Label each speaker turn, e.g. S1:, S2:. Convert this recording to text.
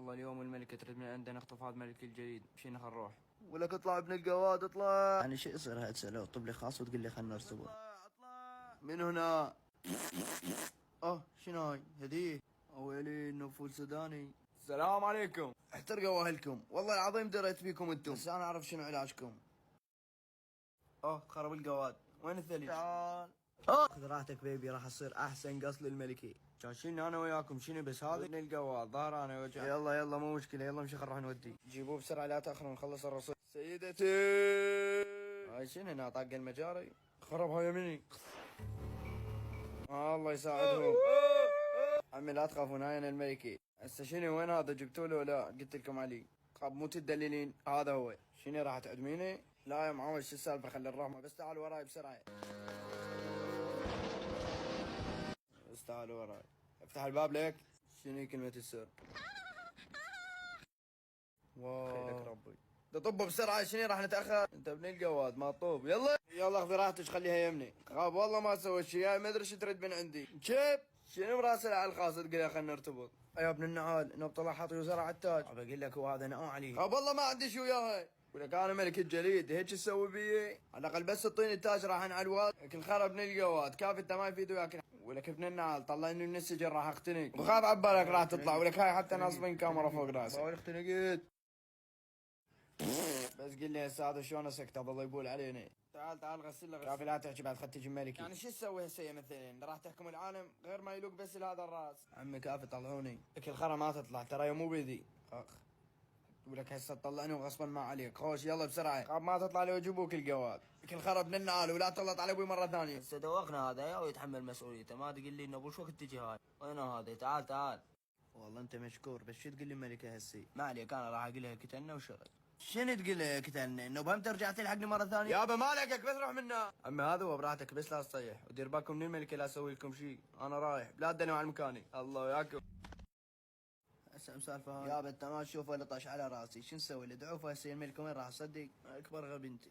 S1: يلا اليوم الملكة تريد من عندنا اختطاف الملك الجديد، مشينا خل نروح.
S2: ولك اطلع ابن القواد اطلع.
S3: يعني شو يصير هاي تسأله طب لي خاص وتقول لي خلنا نرتبط؟
S2: اطلع من هنا. شنو هاي هديه؟ ويلي انه فول سوداني.
S1: السلام عليكم.
S2: احترقوا اهلكم، والله العظيم دريت فيكم انتم، بس انا اعرف شنو علاجكم. خرب القواد، وين الثلج؟
S1: تعال
S3: خذ راحتك بيبي، راح اصير احسن قص للملكي.
S1: شاشيني انا وياكم شنو بس هذا ابن القواد ظهر انا وجع.
S2: يلا مو مشكلة، يلا مشي نروح نودي.
S1: جيبوه بسرعة لا تأخروا نخلص الرصيد.
S2: سيدتي
S1: هاي شنو هنا طاق المجاري؟ خربها يمني. الله يساعدهم. عمي لا تخافون هاي انا الملكي. هسه شنو وين هذا جبتوا له ولا قلت لكم عليه؟ طب مو تدللين هذا هو. شنو راح تعدميني؟ لا يا معود شو السالفة خلي الرحمة بس تعال وراي بسرعة. بس تعال وراي. افتح الباب لك. شنو كلمة السر؟ خيلك ربي. طبوا بسرعة شنو راح نتأخر؟ انت ابن القواد ما طوب. يلا خذ راحتك خليها يمني. خاب والله ما سويت شيء، ما ادري شو تريد من عندي. شيب شنو براسل على الخاص تقول خلينا نرتبط؟ يا ابن النعال انه طلع حاطي وزرع على التاج.
S3: بقول لك وهذا نقع علي.
S2: خاب والله ما عندي شو وياها. ولك انا ملك الجليد هيك تسوي بي؟ على الاقل بس تعطيني التاج راح على الواد. لكن خرب ابن القواد كاف انت ما يفيد وياك. ولك ابن النعال طلعني من السجن راح اختنق. وخاف عبالك راح تطلع. ولك هاي حتى ناصبين كاميرا فوق راسي. اختنقت. بس قل لي هسه هذا شلون اسكته بالله يبول علينا. تعال غسل لك. كافي لا تحكي بعد خدت تجي ملكي. يعني شو تسوي هسه يا مثلين؟ راح تحكم العالم غير ما يلوق بس لهذا الراس. عمي كافي طلعوني. لك الخرا ما تطلع ترى مو بيدي. ولك هسه تطلعني وغصبا ما عليك. خوش يلا بسرعه. خاب ما تطلع لي ويجيبوك القواد. لك الخرا ابن النعال ولا تغلط على ابوي مره ثانيه.
S3: هسه دوقنا هذا ويتحمل مسؤوليته، ما تقول لي انه ابو شو وقت تجي هاي؟ وين هذا؟ تعال.
S2: والله انت مشكور، بس شو تقول لي ملكه هسي؟
S3: ما عليك انا راح اقول لها كتلنا وشغل. شنو تقول لها كتلنا؟ انه بهم ترجع تلحقني مره ثانيه؟
S2: يابا ما عليك بس روح منا.
S1: عمي هذا هو براحتك بس لا تصيح ودير بالكم من الملكة لا اسوي لكم شيء. انا رايح بلا تدلوا على مكاني. الله وياكم.
S2: هسه مسالفه هاي.
S3: يابا انت ما تشوف ولا طش على راسي، شو نسوي؟ ادعوا هسه الملك وين راح اصدق؟
S2: اكبر غبي انت.